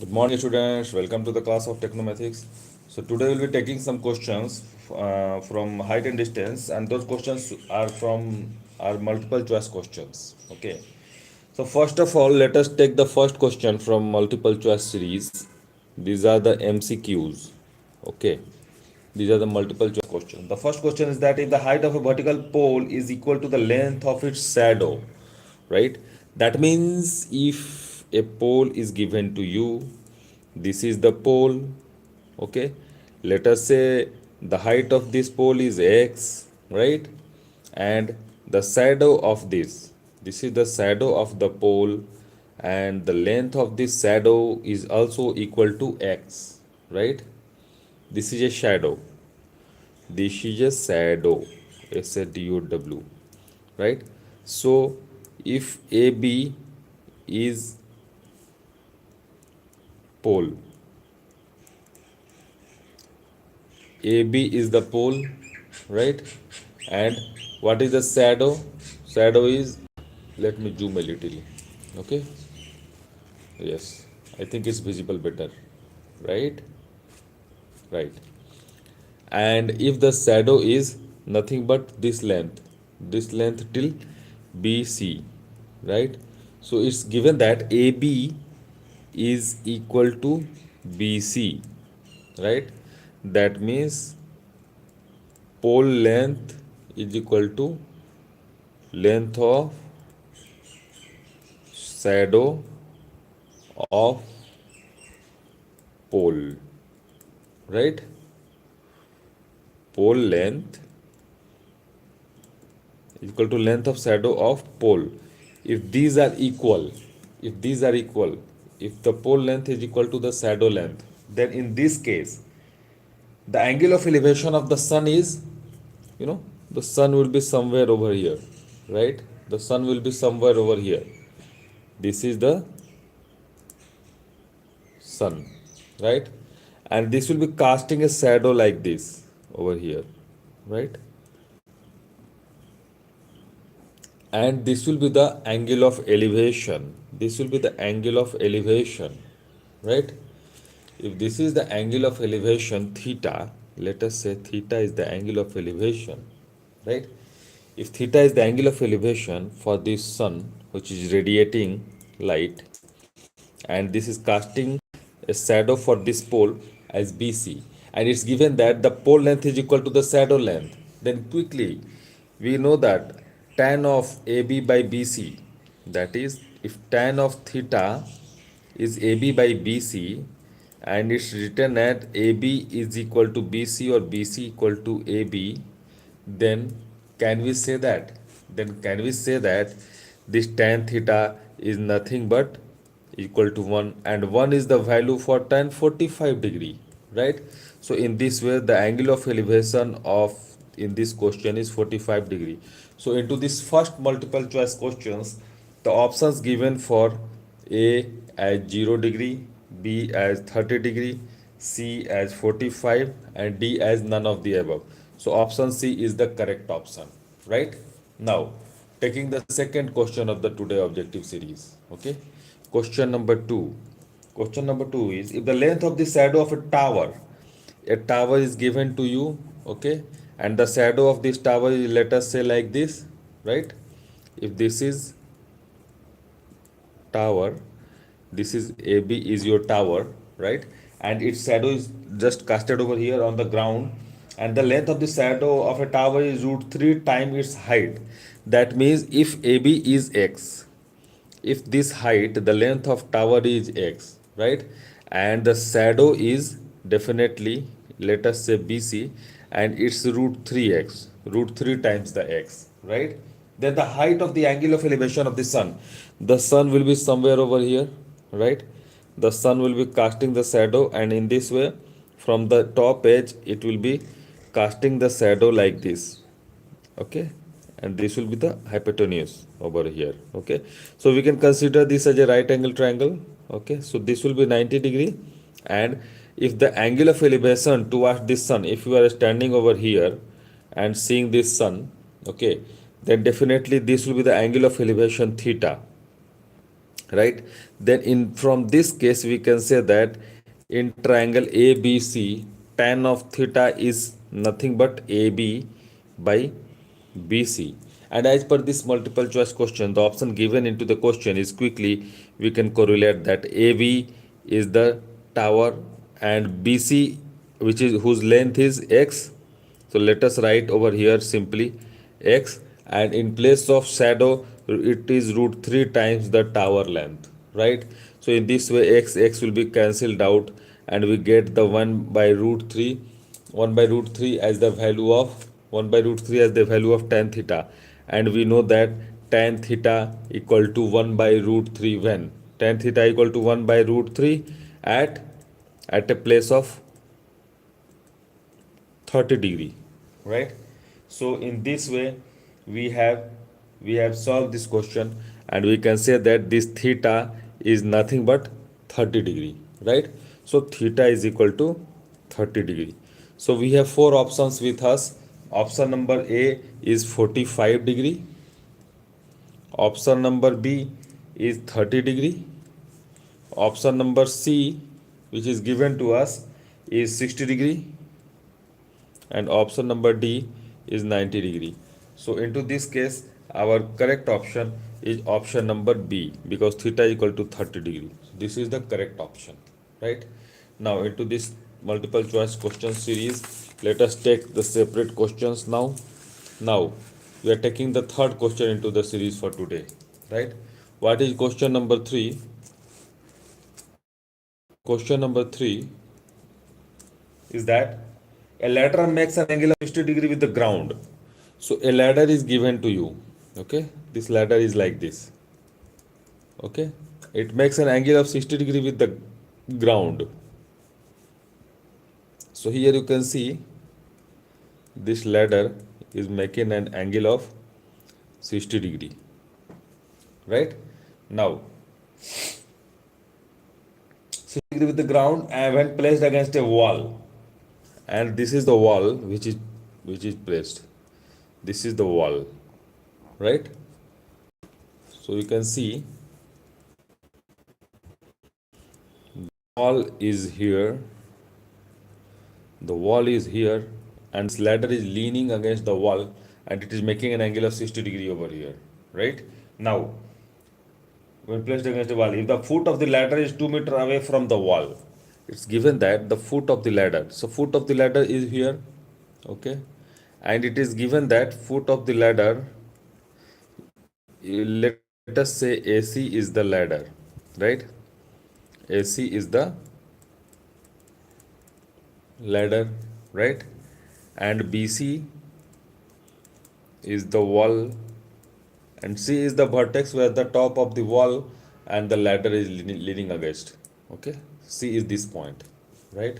Good morning, students. Welcome to the class of Trigonometry. So today we'll be taking some questions from height and distance, and those questions are multiple choice questions. Okay. So first of all, let us take the first question from multiple choice series. These are the MCQs. Okay. These are the multiple choice questions. The first question is that if the height of a vertical pole is equal to the length of its shadow, right? That means if a pole is given to you, this is the pole, okay? Let us say the height of this pole is x, right? And the shadow of this is the shadow of the pole, and the length of this shadow is also equal to x, right? This is a shadow. This is a shadow, shadow, right? So if AB is pole, AB is the pole, right? And what is the shadow? Shadow is, let me zoom a little, okay? Yes, I think it's visible better, right? Right. And if the shadow is nothing but this length till BC, right? So it's given that AB is equal to BC, right? That means pole length is equal to length of shadow of pole, right? Pole length is equal to length of shadow of pole. If these are equal, if these are equal, if the pole length is equal to the shadow length, then in this case the angle of elevation of the sun is, you know, the sun will be somewhere over here, right? The sun will be somewhere over here. This is the sun, right? And this will be casting a shadow like this over here, right? And this will be the angle of elevation. This will be the angle of elevation, right? If this is the angle of elevation theta, let us say theta is the angle of elevation, right? If theta is the angle of elevation for this sun, which is radiating light, and this is casting a shadow for this pole as BC, and it's given that the pole length is equal to the shadow length, then quickly we know that tan of AB by BC, that is, if tan of theta is AB by BC, and it's written at AB is equal to BC or BC equal to AB, then can we say that? Then can we say that this tan theta is nothing but equal to 1, and 1 is the value for tan 45 degree, right? So in this way the angle of elevation of in this question is 45 degree. So into this first multiple choice questions, the options given for A as 0 degree, B as 30 degree, C as 45, and D as none of the above. So option C is the correct option, right? Now, taking the second question of the today objective series, okay? Question number 2. Question number 2 is if the length of the shadow of a tower is given to you, okay? And the shadow of this tower is, let us say, like this, right? If this is tower, this is AB is your tower, right? And its shadow is just casted over here on the ground, and the length of the shadow of a tower is root 3 times its height. That means if AB is x, if this height, the length of tower is x, right? And the shadow is definitely, let us say, BC, and it's root 3x, root 3 times the x, right? Then the height of the angle of elevation of the sun will be somewhere over here, right? The sun will be casting the shadow, and in this way from the top edge it will be casting the shadow like this, okay? And this will be the hypotenuse over here, okay? So we can consider this as a right angle triangle, okay? So this will be 90 degree, and if the angle of elevation towards this sun, if you are standing over here and seeing this sun, okay, then definitely this will be the angle of elevation theta, right? Then in from this case we can say that in triangle ABC tan of theta is nothing but AB by BC. And as per this multiple choice question, the option given into the question is quickly we can correlate that AB is the tower and BC, which is whose length is x. So let us write over here simply x, and in place of shadow it is root 3 times the tower length, right? So in this way x will be cancelled out and we get the 1 by root 3, 1 by root 3 as the value of 1 by root 3 as the value of tan theta, and we know that tan theta equal to 1 by root 3 when tan theta equal to 1 by root 3 at a place of 30 degree, right? So in this way we have solved this question, and we can say that this theta is nothing but 30 degree, right? So theta is equal to 30 degree. So we have four options with us. Option number A is 45 degree, option number B is 30 degree, option number C, which is given to us, is 60 degree, and option number D is 90 degree. So into this case, our correct option is option number B, because theta is equal to 30 degree. So this is the correct option, right? Now into this multiple choice question series, let us take the separate questions now. Now we are taking the third question into the series for today, right? What is question number 3? Question number 3 is that a ladder makes an angle of 60 degree with the ground. So a ladder is given to you. Okay, this ladder is like this. Okay, it makes an angle of 60 degree with the ground. So here you can see this ladder is making an angle of 60 degree, right? Now 60 degree with the ground, and when placed against a wall, and this is the wall which is placed. This is the wall, right? So you can see wall is here, the wall is here, and this ladder is leaning against the wall, and it is making an angle of 60 degree over here, right? Now when placed against the wall, if the foot of the ladder is 2 meters away from the wall, it's given that the foot of the ladder, so foot of the ladder is here, okay, and it is given that foot of the ladder, let us say AC is the ladder, right? AC is the ladder, right? And BC is the wall, and C is the vertex where the top of the wall and the ladder is leaning against. Okay, C is this point, right?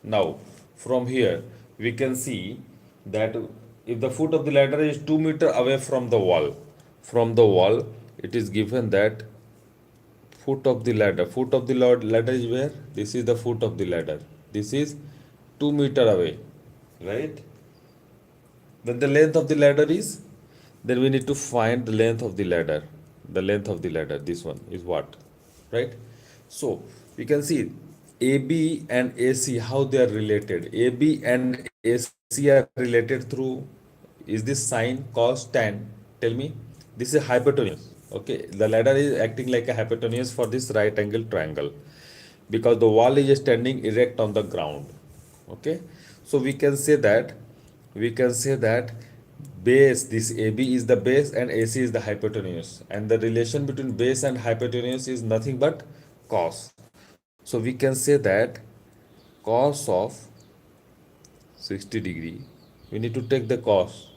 Now from here we can see that if the foot of the ladder is 2 meters away from the wall, it is given that foot of the ladder is where? This is the foot of the ladder. This is 2 meters away, right? Then the length of the ladder is, then we need to find the length of the ladder. The length of the ladder, this one is what, right? So we can see AB and AC, how they are related. AB and AC are related through, is this sine, cos, tan? Tell me. This is hypotenuse. Okay, the ladder is acting like a hypotenuse for this right angle triangle, because the wall is standing erect on the ground. Okay, so we can say that base, this AB is the base and AC is the hypotenuse, and the relation between base and hypotenuse is nothing but cos. So we can say that cos of 60 degree, we need to take the cos.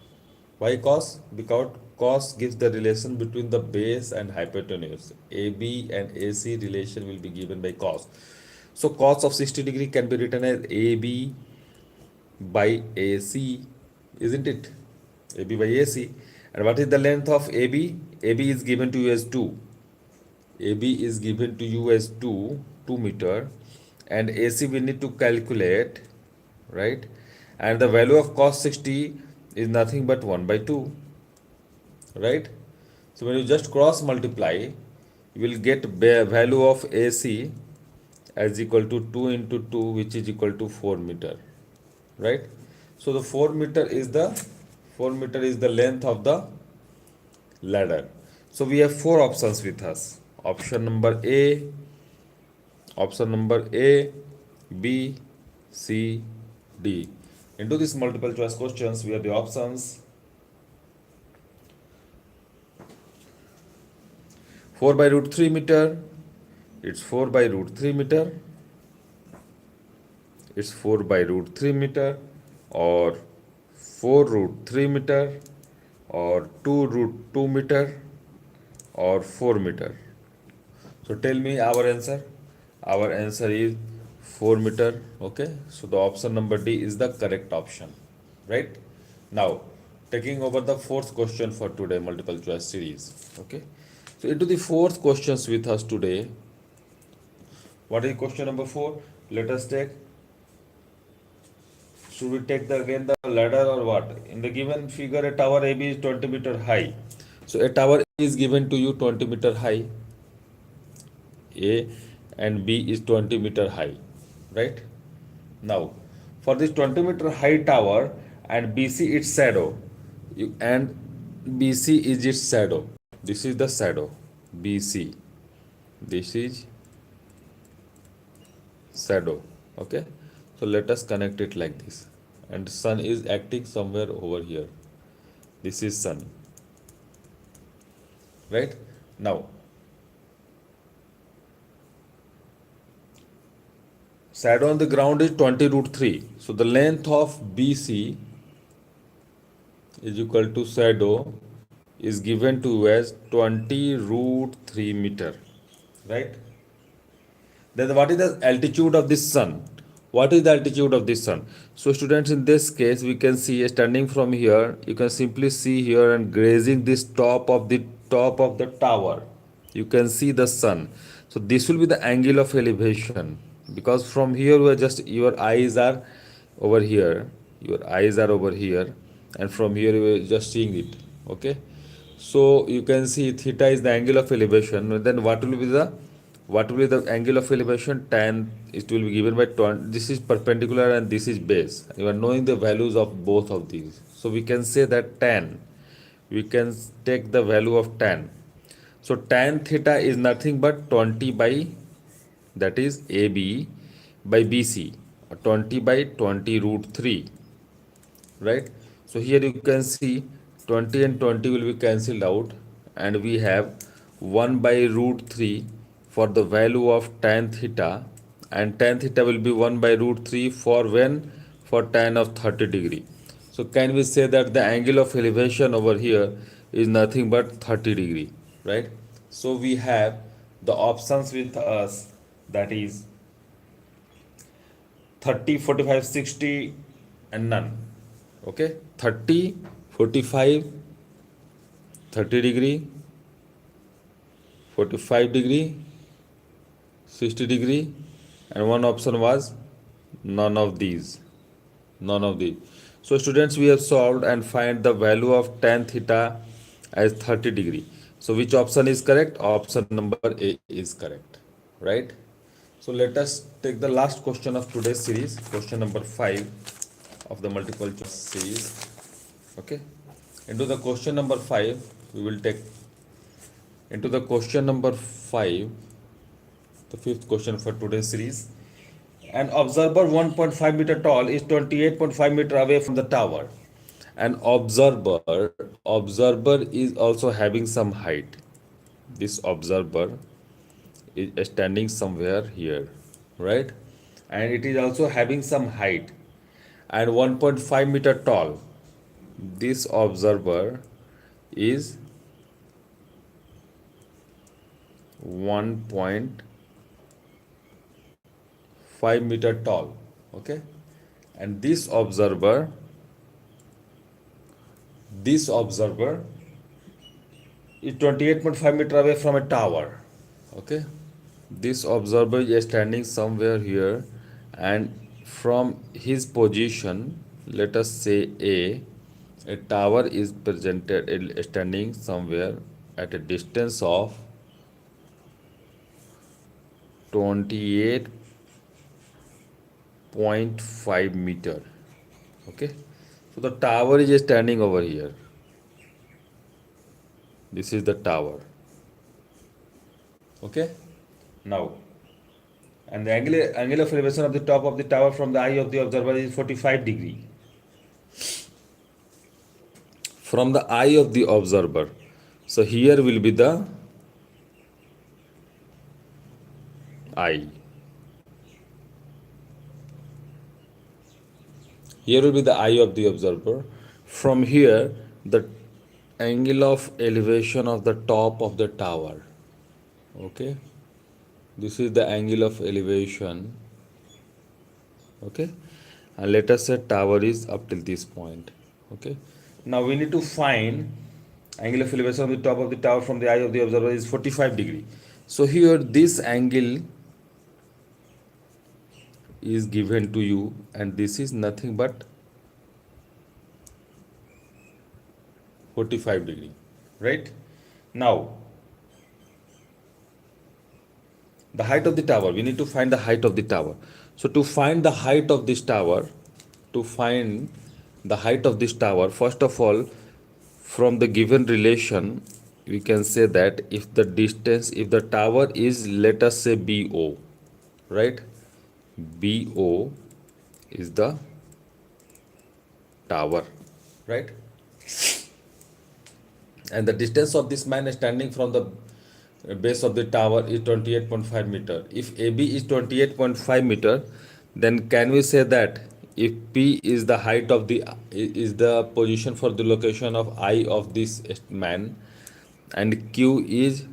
Why cos? Because cos gives the relation between the base and hypotenuse. AB and AC relation will be given by cos. So cos of 60 degree can be written as AB by AC, isn't it? AB by AC. And what is the length of AB? AB is given to you as 2. AB is given to you as 2 meter, and AC we need to calculate, right? And the value of cos 60 is nothing but 1 by 2, right? So when you just cross multiply, you will get value of AC as equal to 2 into 2, which is equal to 4 meter, right? So the 4 meter is the length of the ladder. So we have four options with us. Option number A, B, C, D. Into this multiple choice questions, we have the options 4 by root 3 meter, it's 4 by root 3 meter, it's 4 by root 3 meter, or 4 root 3 meter, or 2 root 2 meter, or 4 meter. So tell me our answer. Our answer is 4 meter. Okay. So the option number D is the correct option. Right. Now, taking over the fourth question for today multiple choice series. Okay. So into the fourth questions with us today. What is question number 4? Let us take. Should we take again the ladder or what? In the given figure, a tower AB is 20 meter high. So a tower is given to you 20 meter high. A and B is 20 meter high, right? Now, for this 20 meter high tower and BC its shadow, and BC is its shadow. This is the shadow, BC. This is shadow, okay? So let us connect it like this. And sun is acting somewhere over here. This is sun, right? Now, shadow on the ground is 20 root 3. So the length of BC is equal to shadow is given to as 20 root 3 meter, right? Then what is the altitude of this sun? What is the altitude of this sun? So students, in this case, we can see standing from here, you can simply see here and grazing this top of the tower. You can see the sun. So this will be the angle of elevation, because from here we are just, your eyes are over here, and from here you are just seeing it. Okay. So you can see theta is the angle of elevation. Then what will be the angle of elevation? Tan, it will be given by 20. This is perpendicular and this is base. You are knowing the values of both of these. So we can say that tan, we can take the value of tan. So tan theta is nothing but 20 by, that is AB by BC, 20 by 20 root 3, right? So here you can see 20 and 20 will be cancelled out, and we have 1 by root 3 for the value of tan theta, and tan theta will be 1 by root 3 for when? For tan of 30 degree. So can we say that the angle of elevation over here is nothing but 30 degree, right? So we have the options with us, that is 30, 45, 60, and none. Okay, 30, 45, 30 degree, 45 degree, 60 degree, and one option was none of these. So students, we have solved and find the value of tan theta as 30 degree. So which option is correct? Option number A is correct, right? So let us take the last question of today's series, question number 5 of the multiple choice series. Okay. Into the question number 5, we will take into the question number 5, the fifth question for today's series. An observer 1.5 meter tall is 28.5 meter away from the tower. An observer is also having some height. This observer is standing somewhere here, right? And it is also having some height and 1.5 meter tall. This observer is 1.5 meter tall, okay? And this observer is 28.5 meter away from a tower, okay? This observer is standing somewhere here, and from his position, let us say a tower is presented standing somewhere at a distance of 28.5 meter. Okay, so the tower is standing over here. This is the tower. Okay, now, and the angle of elevation of the top of the tower from the eye of the observer is 45 degree. From the eye of the observer. So here will be the eye. Here will be the eye of the observer. From here, the angle of elevation of the top of the tower. Okay, this is the angle of elevation. Okay, and let us say tower is up till this point. Okay, now we need to find angle of elevation of the top of the tower from the eye of the observer is 45 degree. So here this angle is given to you, and this is nothing but 45 degree, right? Now the height of the tower, we need to find the height of the tower. So to find the height of this tower, first of all, from the given relation, we can say that if the tower is, let us say, BO, right? BO is the tower, right? And the distance of this man standing from the base of the tower is 28.5 meter. If AB is 28.5 meter, then can we say that if P is the height of the position for the location of eye of this man, and Q is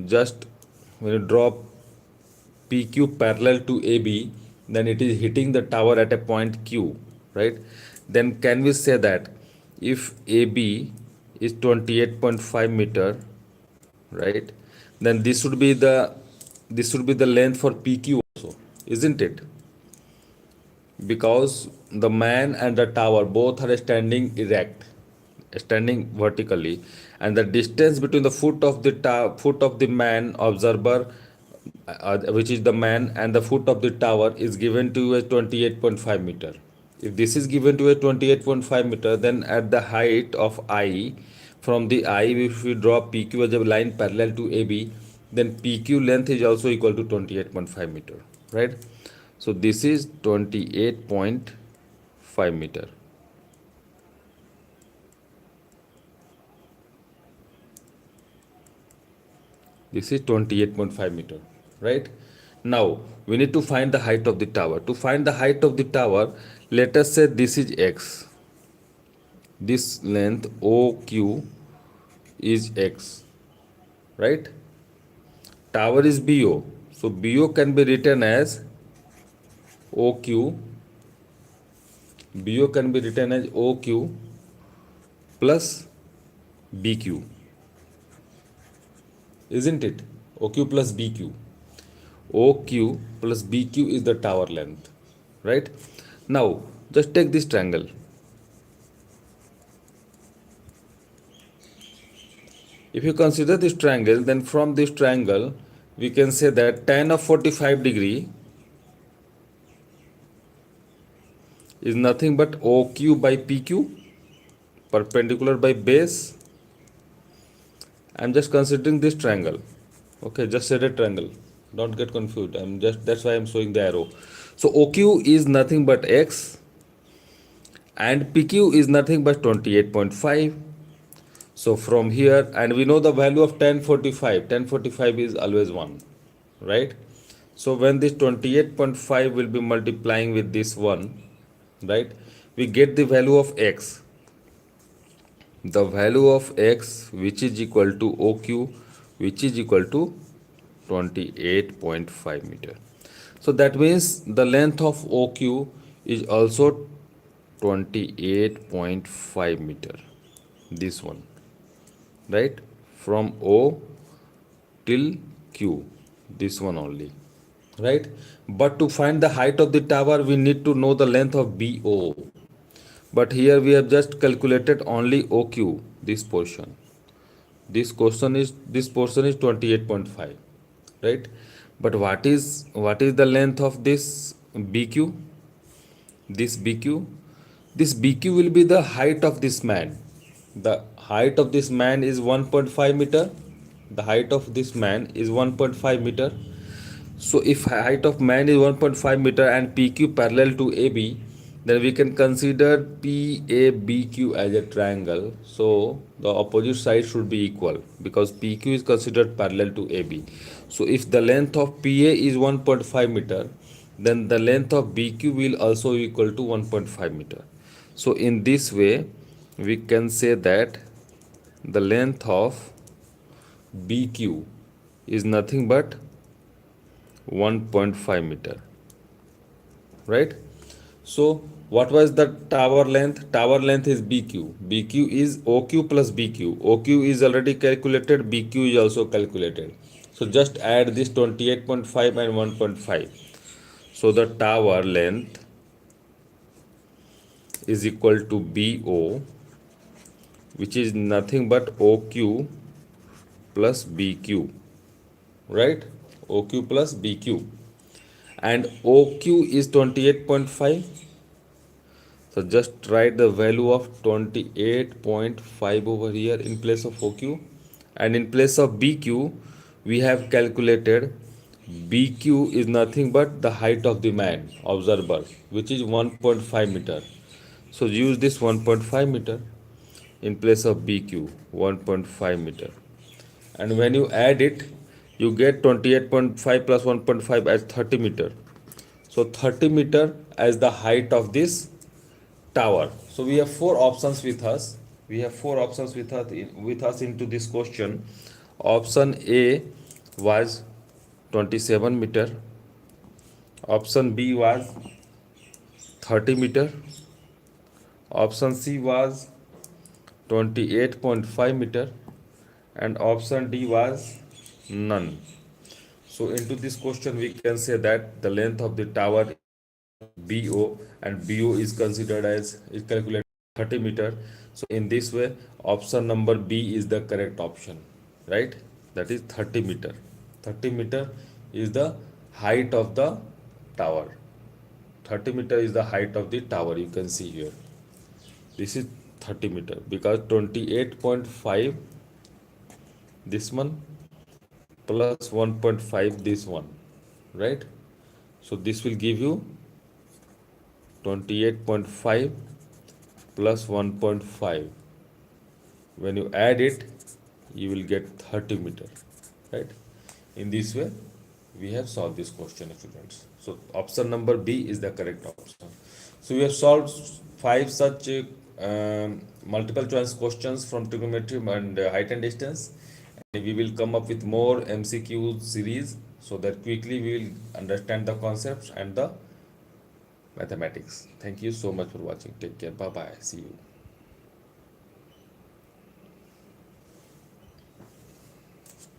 just, when you draw PQ parallel to AB, then it is hitting the tower at a point Q, right? Then can we say that if AB is 28.5 meter, right, then this should be the length for PQ also, isn't it? Because the man and the tower both are standing erect, standing vertically, and the distance between the foot of the man observer, which is the man, and the foot of the tower is given to as 28.5 meter. If this is given to a 28.5 meter, then at the height of I, from the eye, if we draw PQ as a line parallel to AB, then PQ length is also equal to 28.5 meter, right? So this is 28.5 meter. This is 28.5 meter, right? Now we need to find the height of the tower. To find the height of the tower, let us say this is X. This length OQ is X, right? Tower is BO. So BO can be written as OQ. BO can be written as OQ plus BQ. Isn't it? OQ plus BQ. OQ plus BQ is the tower length, right? Now just take this triangle. If you consider this triangle, then from this triangle we can say that tan of 45 degree is nothing but OQ by PQ, perpendicular by base. I'm just considering this triangle. Okay, just say a triangle. Don't get confused. That's why I'm showing the arrow. So OQ is nothing but X, and PQ is nothing but 28.5. So from here, and we know the value of tan 45. Tan 45 is always 1, right? So when this 28.5 will be multiplying with this 1, right, we get the value of X. The value of X, which is equal to OQ, which is equal to 28.5 meter. So that means the length of OQ is also 28.5 meter. This one, right, from O till Q, this one only, right? But to find the height of the tower, we need to know the length of BO. But here we have just calculated only OQ, this portion. This portion is 28.5, right? But what is the length of this BQ? This BQ, this BQ will be the height of this man. The height of this man is 1.5 meter. The height of this man is 1.5 meter. So if height of man is 1.5 meter and PQ parallel to AB, then we can consider PABQ as a triangle. So the opposite side should be equal because PQ is considered parallel to AB. So if the length of PA is 1.5 meter, then the length of BQ will also equal to 1.5 meter. So in this way, we can say that the length of BQ is nothing but 1.5 meter, right? So what was the tower length? Tower length is BQ. BQ is OQ plus BQ. OQ is already calculated, BQ is also calculated. So just add this 28.5 and 1.5. So the tower length is equal to BO, which is nothing but OQ plus BQ, right? OQ plus BQ. And OQ is 28.5. So just write the value of 28.5 over here in place of OQ. And in place of BQ, we have calculated BQ is nothing but the height of the man, observer, which is 1.5 meter. So use this 1.5 meter in place of BQ, 1.5 meter. And when you add it, you get 28.5 plus 1.5 as 30 meter. So 30 meter as the height of this tower. So we have four options with us. We have four options with us into this question. Option A was 27 meter. Option B was 30 meter. Option C was 28.5 meter. And option D was none. So into this question we can say that the length of the tower BO, and BO is considered as is calculated 30 meter. So in this way option number B is the correct option, right? That is 30 meter. 30 meter is the height of the tower. 30 meter is the height of the tower, you can see here. This is 30 meter because 28.5 this one plus 1.5 this one, right? So this will give you 28.5 plus 1.5. When you add it, you will get 30 meter, right? In this way, we have solved this question, students. So option number B is the correct option. So we have solved five such multiple choice questions from trigonometry and height and distance. And we will come up with more MCQ series so that quickly we will understand the concepts and the mathematics. Thank you so much for watching. Take care. Bye bye. See you.